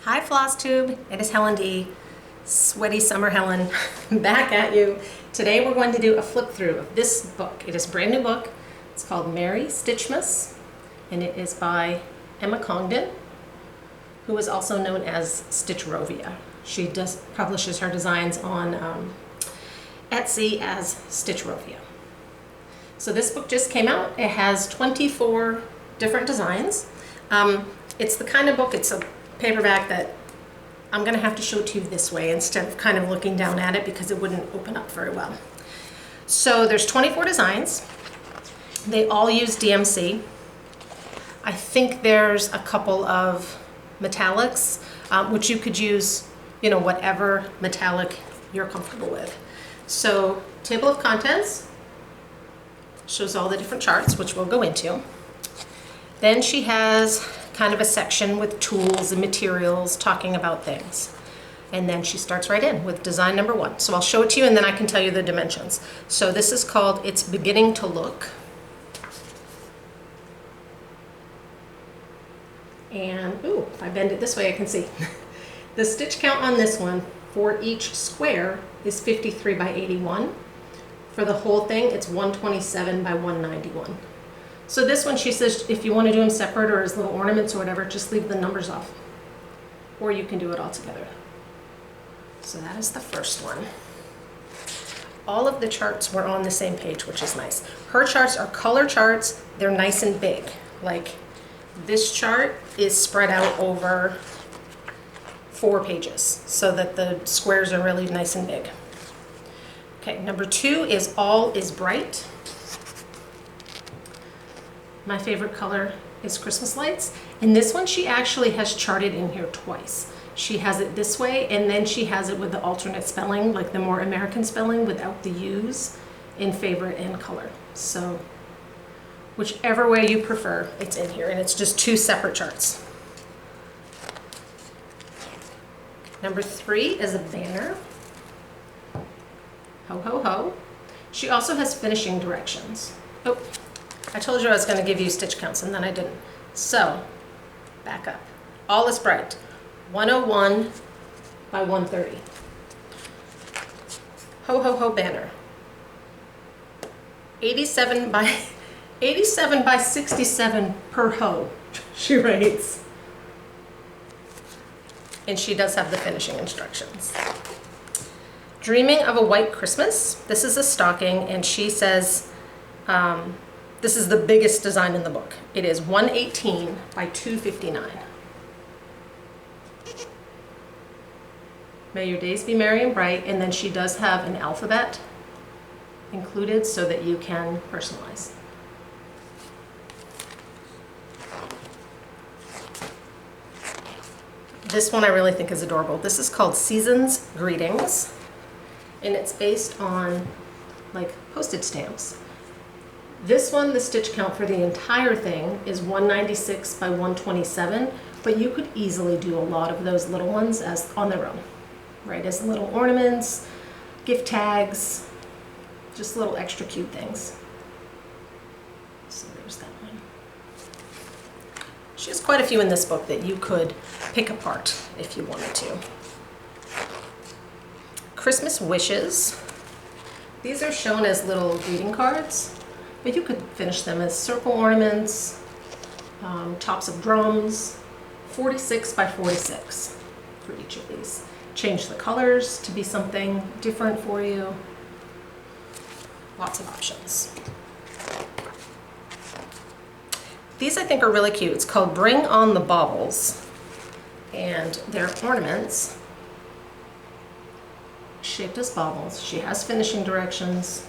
Hi Flosstube, it is Helen D, sweaty summer Helen, back at you. Today we're going to do a flip through of this book. It is a brand new book. It's called Merry Stitchmas, and it is by Emma Congdon, who is also known as Stitchrovia. She publishes her designs on Etsy as Stitchrovia. So this book just came out. It has 24 different designs. It's the kind of book, it's a paperback that I'm going to have to show it to you this way instead of kind of looking down at it because it wouldn't open up very well. So there's 24 designs. They all use DMC. I think there's a couple of metallics, which you could use, you know, whatever metallic you're comfortable with. So table of contents shows all the different charts, which we'll go into. Then she has kind of a section with tools and materials talking about things. And then she starts right in with design number 1. So I'll show it to you and then I can tell you the dimensions. So this is called It's Beginning to Look. And, ooh, if I bend it this way I can see. The stitch count on this one for each square is 53 by 81. For the whole thing, it's 127 by 191. So this one, she says, if you want to do them separate or as little ornaments or whatever, just leave the numbers off. Or you can do it all together. So that is the first one. All of the charts were on the same page, which is nice. Her charts are color charts. They're nice and big. Like this chart is spread out over 4 pages so that the squares are really nice and big. Okay, number 2 is All is Bright. My favorite color is Christmas lights. And this one she actually has charted in here twice. She has it this way and then she has it with the alternate spelling, like the more American spelling without the U's in favorite and color. So whichever way you prefer, it's in here and it's just 2 separate charts. Number 3 is a banner. Ho, ho, ho. She also has finishing directions. Oh, I told you I was going to give you stitch counts and then I didn't. So, back up. All is Bright, 101 by 130. Ho, ho, ho banner. 87 by 67 per ho, she writes. And she does have the finishing instructions. Dreaming of a White Christmas. This is a stocking and she says, this is the biggest design in the book. It is 118 by 259. May your days be merry and bright. And then she does have an alphabet included so that you can personalize. This one I really think is adorable. This is called Season's Greetings. And it's based on like postage stamps. This one, the stitch count for the entire thing is 196 by 127, but you could easily do a lot of those little ones as on their own, right? As little ornaments, gift tags, just little extra cute things. So there's that one. She has quite a few in this book that you could pick apart if you wanted to. Christmas Wishes. These are shown as little greeting cards. But you could finish them as circle ornaments, tops of drums, 46 by 46 for each of these. Change the colors to be something different for you. Lots of options. These I think are really cute. It's called Bring on the Baubles. And they're ornaments shaped as baubles. She has finishing directions.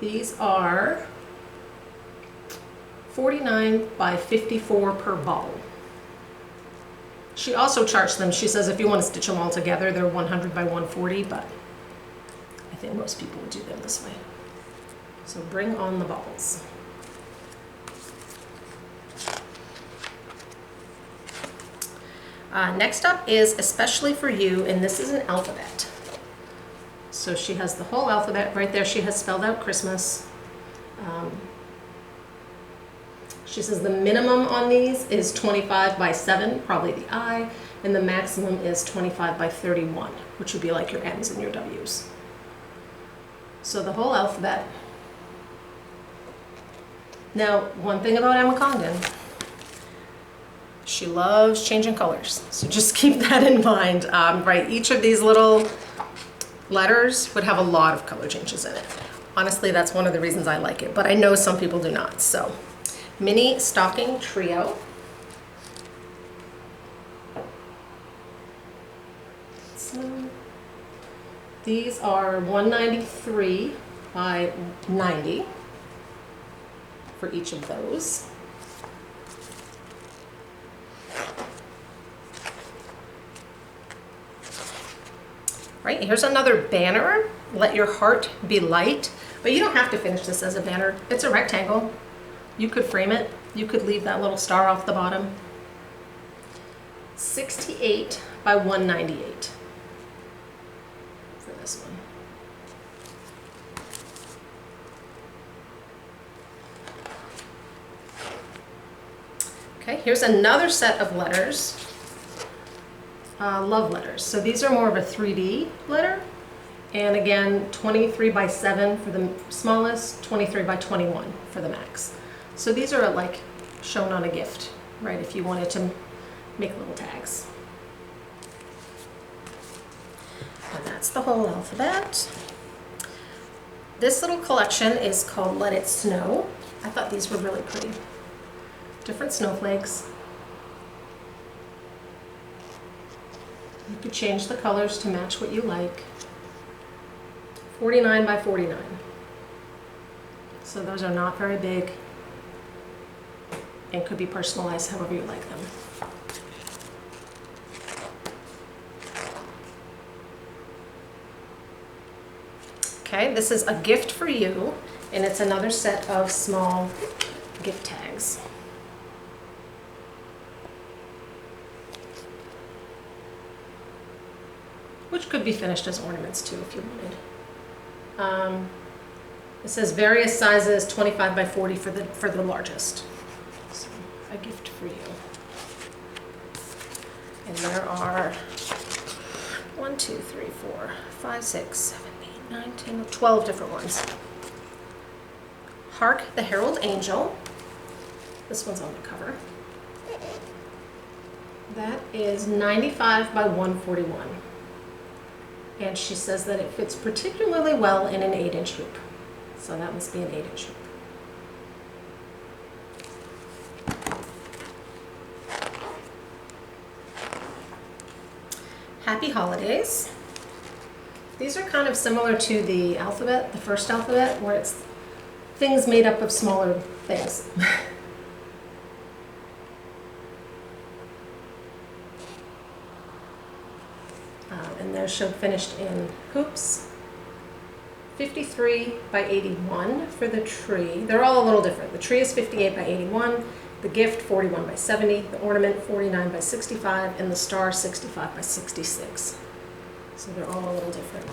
These are 49 by 54 per ball. She also charts them. She says if you want to stitch them all together, they're 100 by 140, but I think most people would do them this way. So Bring on the Balls. Next up is Especially for You, and this is an alphabet. So she has the whole alphabet right there. She has spelled out Christmas. She She says the minimum on these is 25 by 7, probably the I, and the maximum is 25 by 31, which would be like your M's and your W's. So the whole alphabet. Now, one thing about Emma Congdon, she loves changing colors, so just keep that in mind. Right, each of these little letters would have a lot of color changes in it. Honestly, that's one of the reasons I like it, but I know some people do not. So, mini stocking trio. So, these are 193 by 90 for each of those. Right, here's another banner. Let your heart be light. But you don't have to finish this as a banner. It's a rectangle. You could frame it. You could leave that little star off the bottom. 68 by 198 for this one. Okay, here's another set of letters. Love letters. So these are more of a 3D letter. And again, 23 by 7 for the smallest, 23 by 21 for the max. So these are like shown on a gift, right? If you wanted to make little tags. And that's the whole alphabet. This little collection is called Let It Snow. I thought these were really pretty. Different snowflakes. You could change the colors to match what you like. 49 by 49. So those are not very big and could be personalized however you like them. Okay, this is a gift for you, and it's another set of small gift tags. Which could be finished as ornaments too if you wanted. It says various sizes, 25 by 40 for the largest. So, a gift for you. And there are 1, 2, 3, 4, 5, 6, 7, 8, 9, 10, 12 different ones. Hark the Herald Angel. This one's on the cover. That is 95 by 141. And she says that it fits particularly well in an 8-inch hoop. So that must be an 8-inch hoop. Happy Holidays. These are kind of similar to the alphabet, the first alphabet, where it's things made up of smaller things. And they're shown finished in hoops. 53 by 81 for the tree. They're all a little different. The tree is 58 by 81, the gift 41 by 70, the ornament 49 by 65, and the star 65 by 66. So they're all a little different.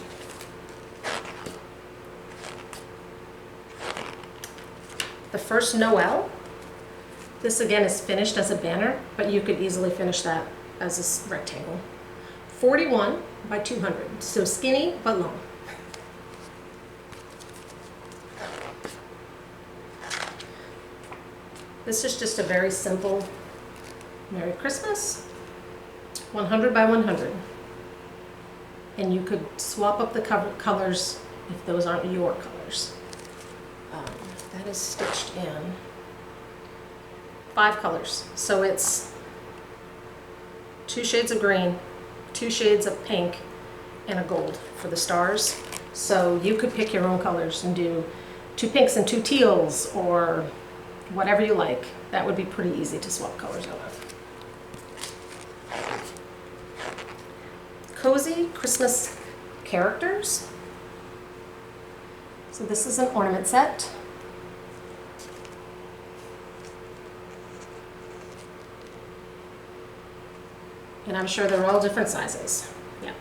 The first Noel. This again is finished as a banner, but you could easily finish that as a rectangle. 41 by 200, so skinny but long. This is just a very simple Merry Christmas, 100 by 100. And you could swap up the colors if those aren't your colors. That is stitched in 5 colors. So it's 2 shades of green, 2 shades of pink, and a gold for the stars. So you could pick your own colors and do 2 pinks and 2 teals or whatever you like. That would be pretty easy to swap colors out of. Cozy Christmas characters. So this is an ornament set. And I'm sure they're all different sizes. Yeah,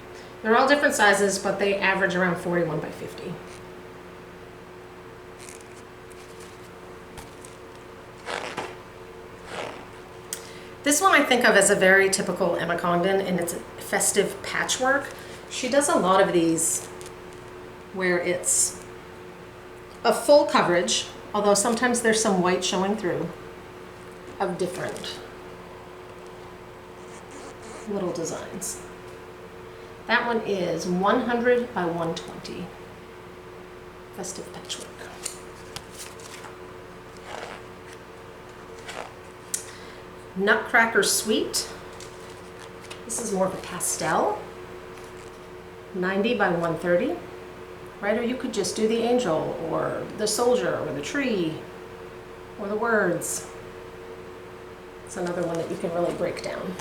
they're all different sizes, but they average around 41 by 50. This one I think of as a very typical Emma Congdon, and it's a festive patchwork. She does a lot of these where it's a full coverage, although sometimes there's some white showing through, of different little designs. That one is 100 by 120. Festive patchwork. Nutcracker Sweet. This is more of a pastel. 90 by 130. Right, or you could just do the angel or the soldier or the tree or the words. It's another one that you can really break down.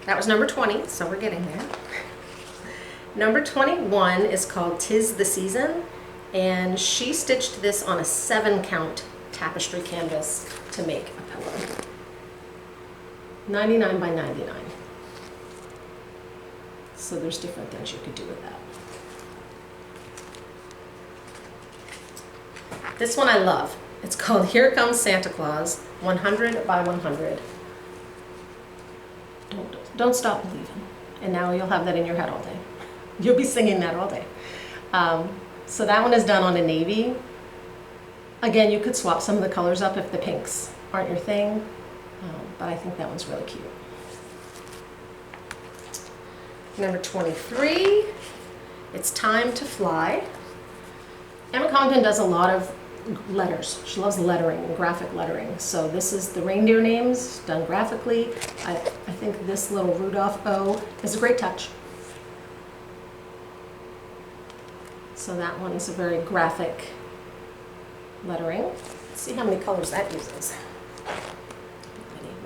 That was number 20, so we're getting there. Number 21 is called 'Tis the Season, and she stitched this on a 7-count tapestry canvas to make a pillow. 99 by 99. So there's different things you could do with that. This one I love. It's called Here Comes Santa Claus, 100 by 100. Don't stop believing. And now you'll have that in your head all day. You'll be singing that all day. So that one is done on a navy. Again, you could swap some of the colors up if the pinks aren't your thing, but I think that one's really cute. Number 23, It's Time to Fly. Emma Congdon does a lot of letters. She loves lettering and graphic lettering. So this is the reindeer names done graphically. I think this little Rudolph O is a great touch. So that one is a very graphic lettering. Let's see how many colors that uses.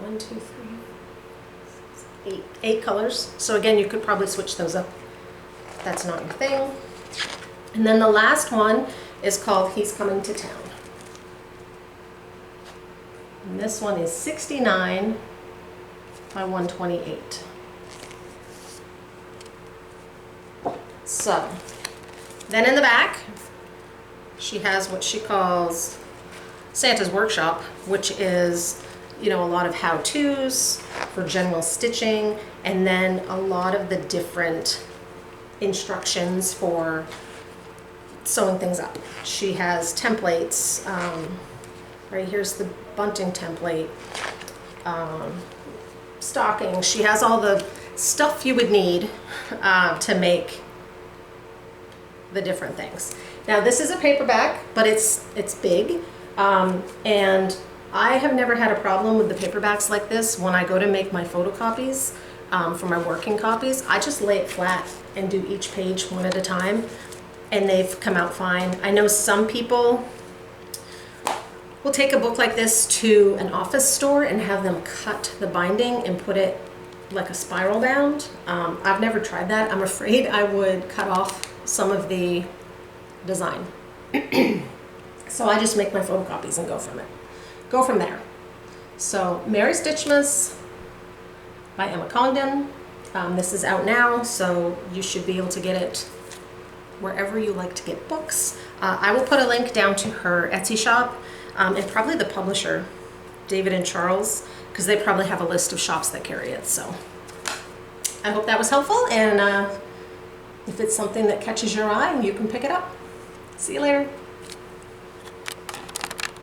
1, 2, 3, 6, 8 colors. So again, you could probably switch those up. That's not your thing. And then the last one is called He's Coming to Town. And this one is 69 by 128. So, then in the back, she has what she calls Santa's Workshop, which is, you know, a lot of how-tos for general stitching, and then a lot of the different instructions for sewing things up. She has templates. Right here's the bunting template. Stockings. She has all the stuff you would need to make the different things. Now this is a paperback, but it's big, and I have never had a problem with the paperbacks like this. When I go to make my photocopies for my working copies, I just lay it flat and do each page one at a time, and they've come out fine. I know some people will take a book like this to an office store and have them cut the binding and put it like a spiral bound. I've never tried that. I'm afraid I would cut off some of the design. So I just make my photocopies and go from there. So Merry Stitchmas by Emma Congdon. This is out now, so you should be able to get it wherever you like to get books. I will put a link down to her Etsy shop and probably the publisher, David and Charles, because they probably have a list of shops that carry it. So I hope that was helpful, and if it's something that catches your eye, you can pick it up. See you later.